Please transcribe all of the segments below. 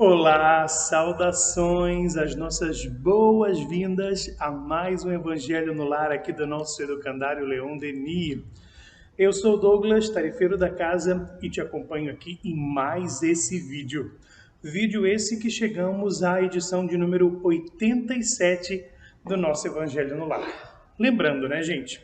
Olá, saudações, as nossas boas-vindas a mais um Evangelho no Lar aqui do nosso educandário Leon Denis. Eu sou Douglas, tarefeiro da casa, e te acompanho aqui em mais esse vídeo. Vídeo esse que chegamos à edição de número 87 do nosso Evangelho no Lar. Lembrando, né, gente?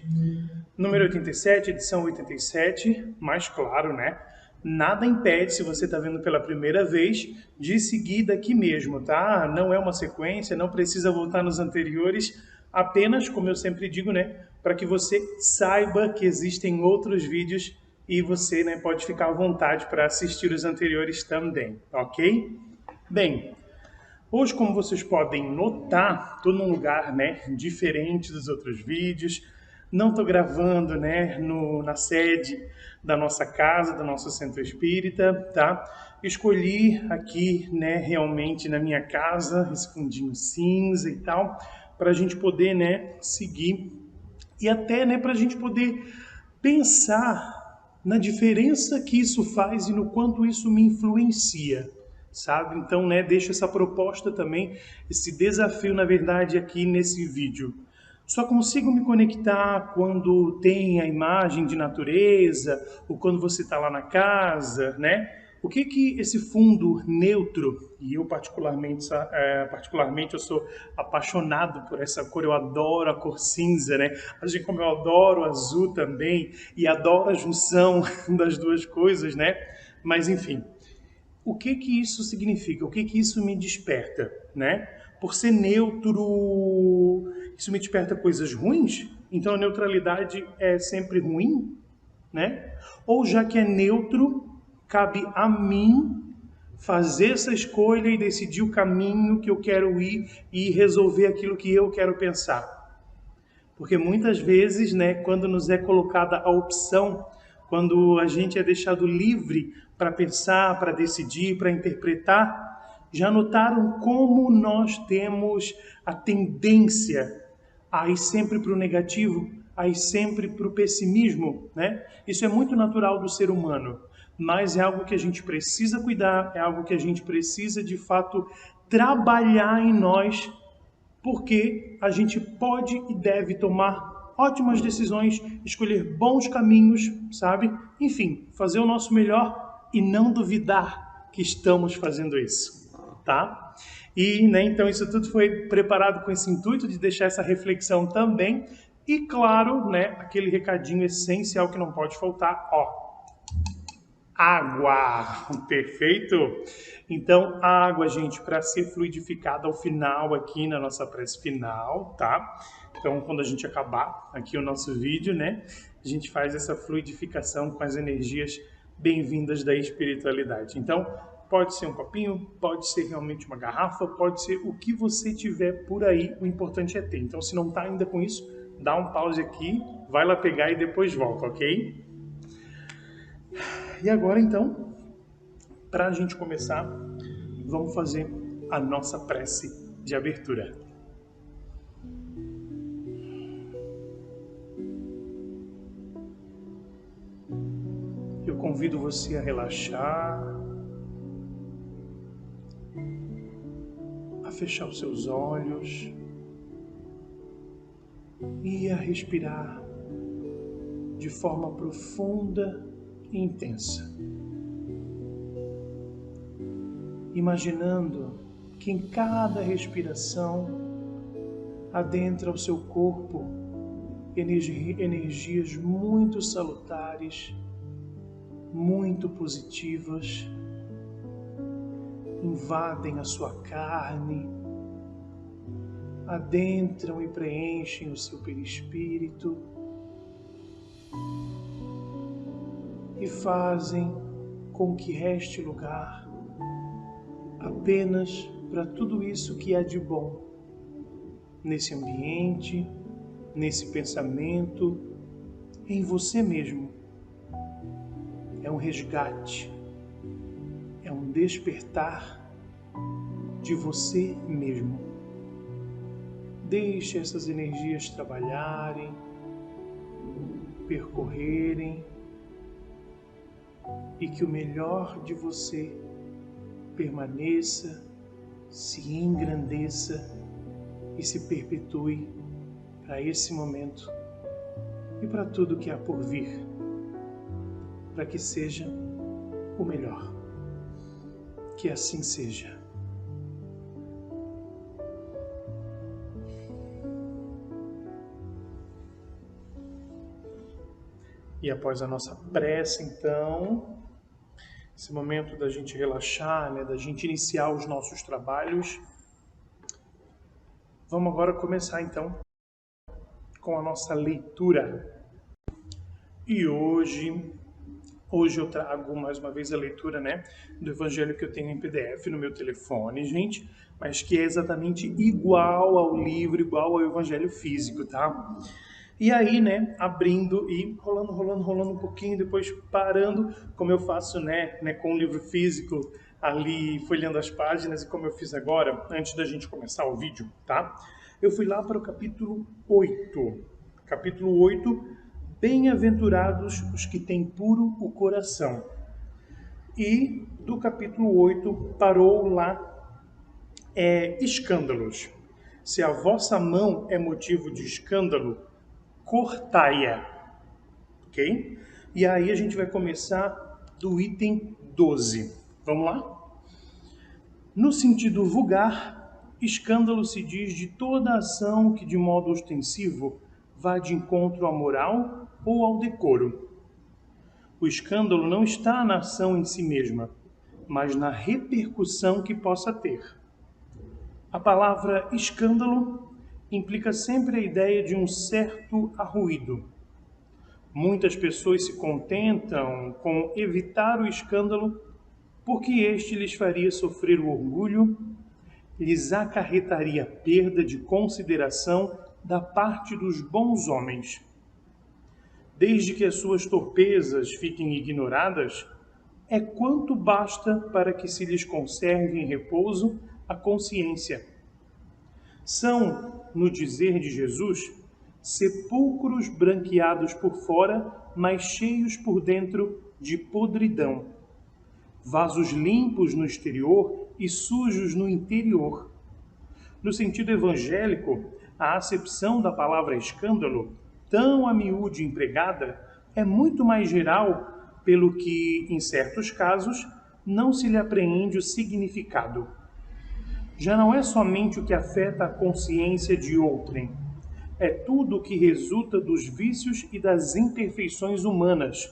Número 87, edição 87, mas claro, né? Nada impede, se você está vendo pela primeira vez, de seguir daqui mesmo, tá? Não é uma sequência, não precisa voltar nos anteriores, apenas, como eu sempre digo, né? Para que você saiba que existem outros vídeos e você, né, pode ficar à vontade para assistir os anteriores também, ok? Bem, hoje, como vocês podem notar, estou num lugar, né, diferente dos outros vídeos. Não estou gravando, né, na sede da nossa casa, do nosso centro espírita, tá? Escolhi aqui, né, realmente na minha casa, esse fundinho cinza e tal, para a gente poder, né, seguir e até, né, para a gente poder pensar na diferença que isso faz e no quanto isso me influencia, sabe? Então, né, deixo essa proposta também, esse desafio, na verdade, aqui nesse vídeo. Só consigo me conectar quando tem a imagem de natureza, ou quando você está lá na casa, né? O que esse fundo neutro, e eu particularmente eu sou apaixonado por essa cor, eu adoro a cor cinza, né? Assim como eu adoro o azul também, e adoro a junção das duas coisas, né? Mas enfim, o que isso significa? O que isso me desperta, né? Por ser neutro, isso me desperta coisas ruins? Então a neutralidade é sempre ruim, né? Ou já que é neutro, cabe a mim fazer essa escolha e decidir o caminho que eu quero ir e resolver aquilo que eu quero pensar. Porque muitas vezes, né, quando nos é colocada a opção, quando a gente é deixado livre para pensar, para decidir, para interpretar, já notaram como nós temos a tendência a ir sempre para o negativo, a ir sempre para o pessimismo, né? Isso é muito natural do ser humano, mas é algo que a gente precisa cuidar, é algo que a gente precisa, de fato, trabalhar em nós, porque a gente pode e deve tomar ótimas decisões, escolher bons caminhos, sabe? Enfim, fazer o nosso melhor e não duvidar que estamos fazendo isso, tá? E, né, então isso tudo foi preparado com esse intuito de deixar essa reflexão também e, claro, né, aquele recadinho essencial que não pode faltar, ó, água, perfeito? Então, a água, gente, para ser fluidificada ao final aqui na nossa prece final, tá? Então, quando a gente acabar aqui o nosso vídeo, né, a gente faz essa fluidificação com as energias bem-vindas da espiritualidade. Então, pode ser um copinho, pode ser realmente uma garrafa, pode ser o que você tiver por aí, o importante é ter. Então, se não está ainda com isso, dá um pause aqui, vai lá pegar e depois volta, ok? E agora, então, para a gente começar, vamos fazer a nossa prece de abertura. Eu convido você a relaxar, a fechar os seus olhos e a respirar de forma profunda e intensa. Imaginando que em cada respiração adentra o seu corpo energias muito salutares, muito positivas, invadem a sua carne, adentram e preenchem o seu perispírito e fazem com que reste lugar apenas para tudo isso que há de bom nesse ambiente, nesse pensamento, em você mesmo. É um resgate, é um despertar de você mesmo. Deixe essas energias trabalharem, percorrerem, e que o melhor de você permaneça, se engrandeça e se perpetue para esse momento e para tudo que há por vir, para que seja o melhor. Que assim seja. E após a nossa prece, então, esse momento da gente relaxar, né, da gente iniciar os nossos trabalhos, vamos agora começar então com a nossa leitura. E hoje eu trago mais uma vez a leitura, né, do evangelho que eu tenho em PDF no meu telefone, gente, mas que é exatamente igual ao livro, igual ao evangelho físico, tá? E aí, né, abrindo e rolando um pouquinho, depois parando, como eu faço, né, com o livro físico, ali folheando as páginas, e como eu fiz agora, antes da gente começar o vídeo, tá? Eu fui lá para o capítulo 8. Capítulo 8, Bem-aventurados os que têm puro o coração. E do capítulo 8 parou lá, escândalos. Se a vossa mão é motivo de escândalo, cortai-a, ok? E aí a gente vai começar do item 12. Vamos lá? No sentido vulgar, escândalo se diz de toda ação que de modo ostensivo vá de encontro à moral ou ao decoro. O escândalo não está na ação em si mesma, mas na repercussão que possa ter. A palavra escândalo implica sempre a ideia de um certo arruído. Muitas pessoas se contentam com evitar o escândalo porque este lhes faria sofrer o orgulho, lhes acarretaria perda de consideração da parte dos bons homens. Desde que as suas torpezas fiquem ignoradas, é quanto basta para que se lhes conserve em repouso a consciência. São, no dizer de Jesus, sepulcros branqueados por fora, mas cheios por dentro de podridão. Vasos limpos no exterior e sujos no interior. No sentido evangélico, a acepção da palavra escândalo, tão a miúde empregada, é muito mais geral, pelo que, em certos casos, não se lhe apreende o significado. Já não é somente o que afeta a consciência de outrem, é tudo o que resulta dos vícios e das imperfeições humanas.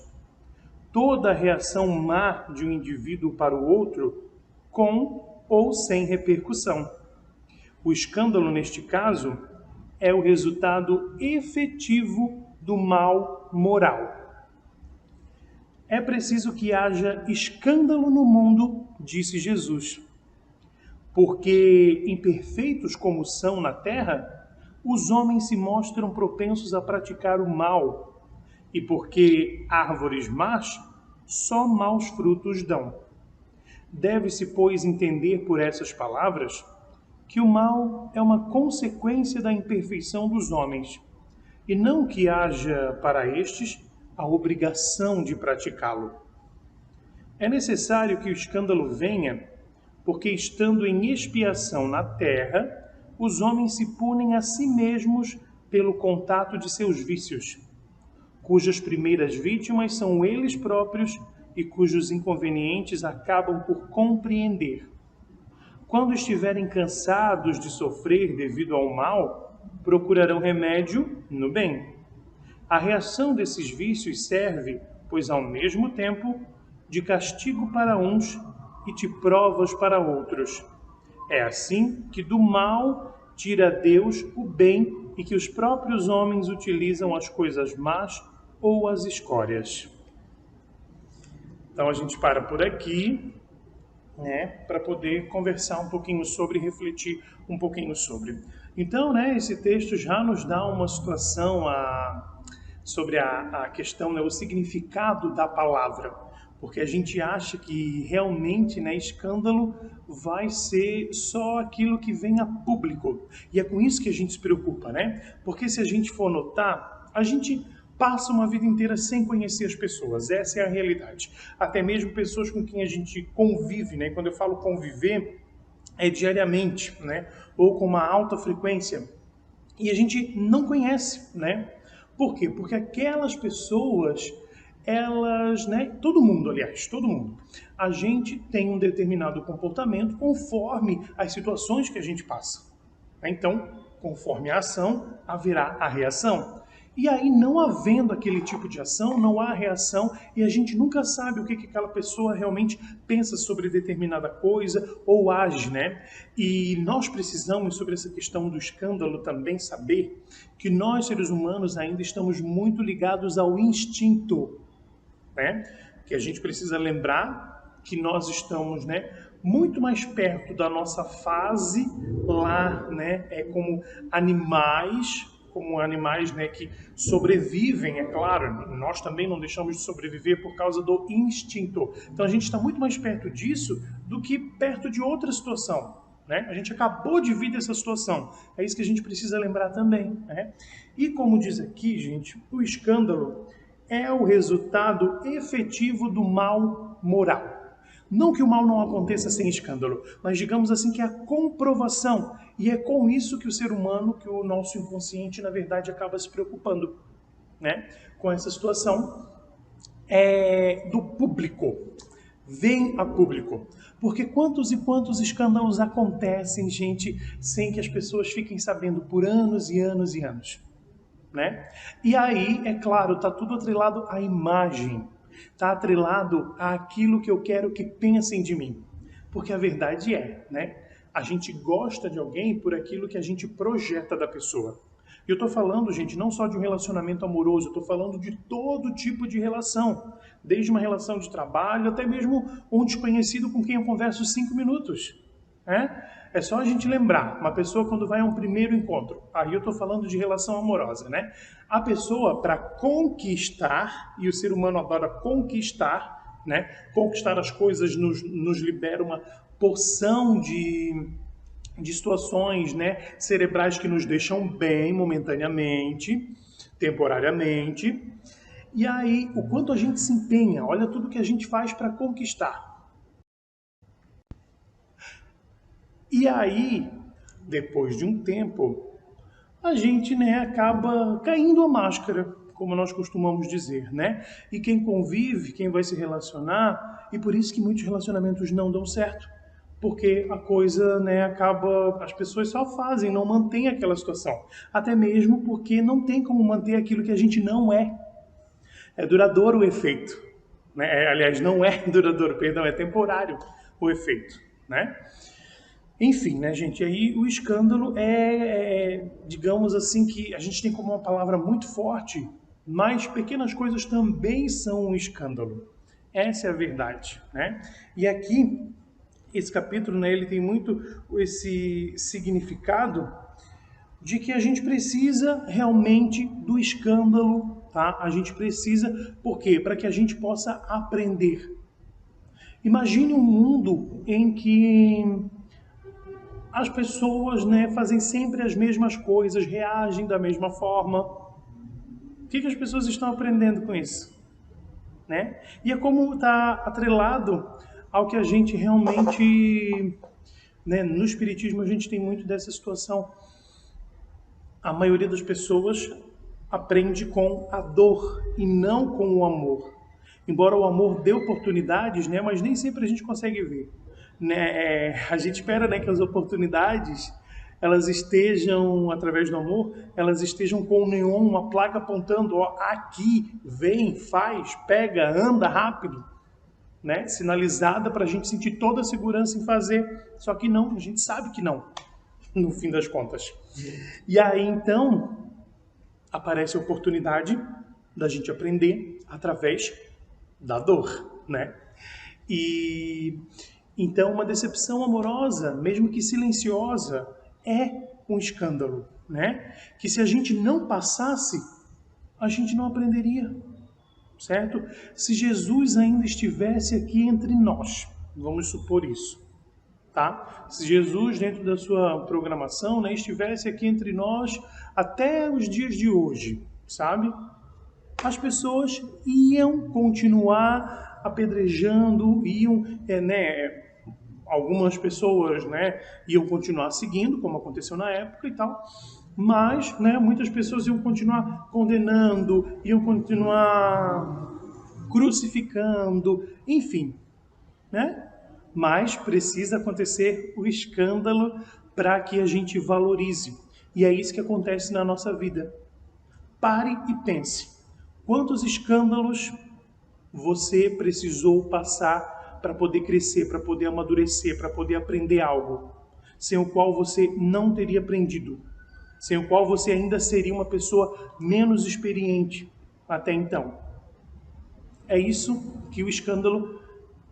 Toda a reação má de um indivíduo para o outro, com ou sem repercussão. O escândalo, neste caso, é o resultado efetivo do mal moral. É preciso que haja escândalo no mundo, disse Jesus. Porque, imperfeitos como são na terra, os homens se mostram propensos a praticar o mal, e porque árvores más só maus frutos dão. Deve-se, pois, entender por essas palavras que o mal é uma consequência da imperfeição dos homens, e não que haja para estes a obrigação de praticá-lo. É necessário que o escândalo venha, porque estando em expiação na terra, os homens se punem a si mesmos pelo contato de seus vícios, cujas primeiras vítimas são eles próprios e cujos inconvenientes acabam por compreender. Quando estiverem cansados de sofrer devido ao mal, procurarão remédio no bem. A reação desses vícios serve, pois ao mesmo tempo, de castigo para uns e de provas para outros. É assim que do mal tira Deus o bem e que os próprios homens utilizam as coisas más ou as escórias. Então a gente para por aqui, né, para poder conversar um pouquinho sobre, refletir um pouquinho sobre. Então, né, esse texto já nos dá uma situação sobre a questão, né, o significado da palavra. Porque a gente acha que realmente, né, escândalo vai ser só aquilo que vem a público. E é com isso que a gente se preocupa, né? Porque se a gente for notar, a gente passa uma vida inteira sem conhecer as pessoas. Essa é a realidade. Até mesmo pessoas com quem a gente convive, né? Quando eu falo conviver, é diariamente, né? Ou com uma alta frequência. E a gente não conhece, né? Por quê? Porque aquelas pessoas, elas, né? Todo mundo, aliás, todo mundo. A gente tem um determinado comportamento conforme as situações que a gente passa. Então, conforme a ação, haverá a reação. E aí, não havendo aquele tipo de ação, não há reação e a gente nunca sabe o que aquela pessoa realmente pensa sobre determinada coisa ou age, né? E nós precisamos, sobre essa questão do escândalo, também saber que nós, seres humanos, ainda estamos muito ligados ao instinto, né? Que a gente precisa lembrar que nós estamos, né, muito mais perto da nossa fase lá, né, como animais, né, que sobrevivem, é claro, nós também não deixamos de sobreviver por causa do instinto. Então a gente está muito mais perto disso do que perto de outra situação. Né? A gente acabou de vir dessa situação. É isso que a gente precisa lembrar também. Né? E como diz aqui, gente, o escândalo é o resultado efetivo do mal moral. Não que o mal não aconteça sem escândalo, mas digamos assim que é a comprovação. E é com isso que o ser humano, que o nosso inconsciente, na verdade, acaba se preocupando, né? Com essa situação do público. Vem a público. Porque quantos e quantos escândalos acontecem, gente, sem que as pessoas fiquem sabendo por anos e anos e anos. Né? E aí, é claro, está tudo atrelado à imagem, está atrelado àquilo que eu quero que pensem de mim. Porque a verdade é, né? A gente gosta de alguém por aquilo que a gente projeta da pessoa. E eu estou falando, gente, não só de um relacionamento amoroso, eu estou falando de todo tipo de relação. Desde uma relação de trabalho, até mesmo um desconhecido com quem eu converso 5 minutos. É só a gente lembrar, uma pessoa quando vai a um primeiro encontro, aí eu estou falando de relação amorosa, né? A pessoa, para conquistar, e o ser humano adora conquistar, né? Conquistar as coisas nos libera uma porção de situações, né, cerebrais que nos deixam bem momentaneamente, temporariamente. E aí, o quanto a gente se empenha, olha tudo que a gente faz para conquistar. E aí, depois de um tempo, a gente, né, acaba caindo a máscara, como nós costumamos dizer, né? E quem convive, quem vai se relacionar, e por isso que muitos relacionamentos não dão certo, porque a coisa, né, acaba, as pessoas só fazem, não mantêm aquela situação. Até mesmo porque não tem como manter aquilo que a gente não é. É duradouro o efeito, né? Aliás, não é duradouro, perdão, é temporário o efeito, né? Enfim, né, gente? Aí o escândalo digamos assim, que a gente tem como uma palavra muito forte, mas pequenas coisas também são um escândalo. Essa é a verdade, né? E aqui, esse capítulo, né, ele tem muito esse significado de que a gente precisa realmente do escândalo, tá? A gente precisa, por quê? Para que a gente possa aprender. Imagine um mundo em que as pessoas, né, fazem sempre as mesmas coisas, reagem da mesma forma. O que as pessoas estão aprendendo com isso? Né? E é como está atrelado ao que a gente realmente... Né, no Espiritismo a gente tem muito dessa situação. A maioria das pessoas aprende com a dor e não com o amor. Embora o amor dê oportunidades, né, mas nem sempre a gente consegue ver. Né? A gente espera, né, que as oportunidades elas estejam, através do amor, elas estejam com o neon, uma placa apontando, ó, aqui, vem, faz, pega, anda rápido, né? Sinalizada para a gente sentir toda a segurança em fazer. Só que não, a gente sabe que não, no fim das contas. E aí, então, aparece a oportunidade da gente aprender através da dor, né? E então uma decepção amorosa, mesmo que silenciosa, é um escândalo, né? Que se a gente não passasse, a gente não aprenderia, certo? Se Jesus ainda estivesse aqui entre nós, vamos supor isso, tá? Se Jesus, dentro da sua programação, né, estivesse aqui entre nós até os dias de hoje, sabe? as pessoas iam continuar apedrejando, algumas pessoas, iam continuar seguindo, como aconteceu na época e tal, mas, muitas pessoas iam continuar condenando, iam continuar crucificando, enfim, né? Mas precisa acontecer o escândalo para que a gente valorize. E é isso que acontece na nossa vida. Pare e pense. Quantos escândalos você precisou passar para poder crescer, para poder amadurecer, para poder aprender algo, sem o qual você não teria aprendido, sem o qual você ainda seria uma pessoa menos experiente até então? É isso que o escândalo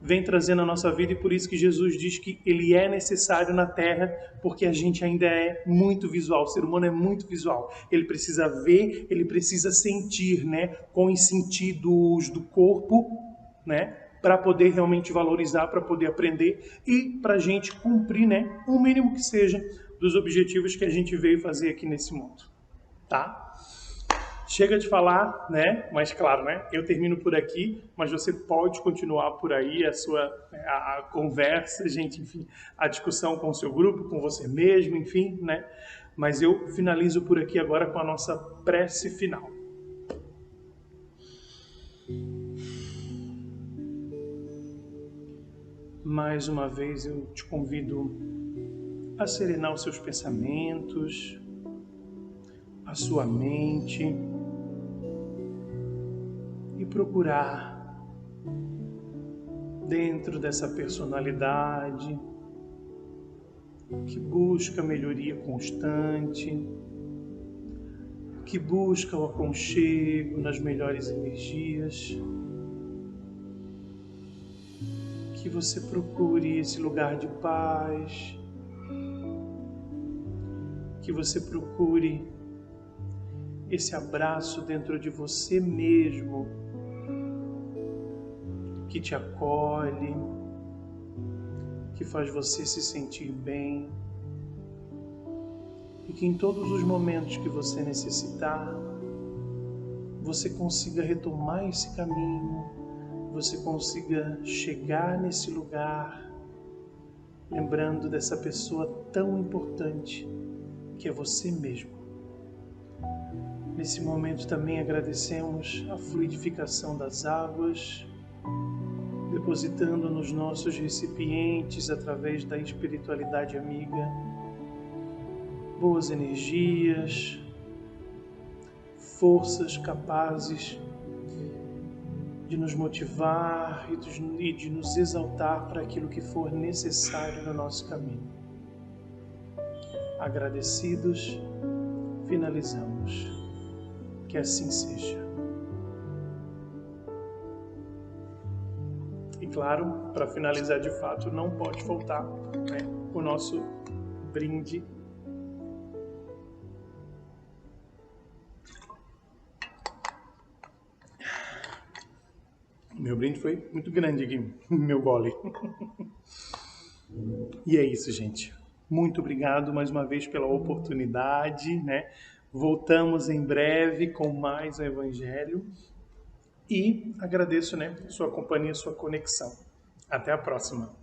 vem trazendo na nossa vida, e por isso que Jesus diz que ele é necessário na Terra, porque a gente ainda é muito visual, o ser humano é muito visual. Ele precisa ver, ele precisa sentir, com os sentidos do corpo, para poder realmente valorizar, para poder aprender e para a gente cumprir, o mínimo que seja dos objetivos que a gente veio fazer aqui nesse mundo, tá? Chega de falar, Mas claro, Eu termino por aqui, mas você pode continuar por aí a conversa, gente, enfim, a discussão com o seu grupo, com você mesmo, enfim, Mas eu finalizo por aqui agora com a nossa prece final. Mais uma vez eu te convido a serenar os seus pensamentos, a sua mente, e procurar, dentro dessa personalidade que busca melhoria constante, que busca o aconchego nas melhores energias, que você procure esse lugar de paz, que você procure esse abraço dentro de você mesmo, que te acolhe, que faz você se sentir bem, e que em todos os momentos que você necessitar, você consiga retomar esse caminho, você consiga chegar nesse lugar, lembrando dessa pessoa tão importante que é você mesmo. Nesse momento também agradecemos a fluidificação das águas, depositando nos nossos recipientes, através da espiritualidade amiga, boas energias, forças capazes de nos motivar e de nos exaltar para aquilo que for necessário no nosso caminho. Agradecidos, finalizamos. Que assim seja. E claro, para finalizar de fato, não pode faltar o nosso brinde. Meu brinde foi muito grande aqui, meu gole. E é isso, gente. Muito obrigado mais uma vez pela oportunidade, Voltamos em breve com mais o Evangelho. E agradeço, sua companhia, sua conexão. Até a próxima.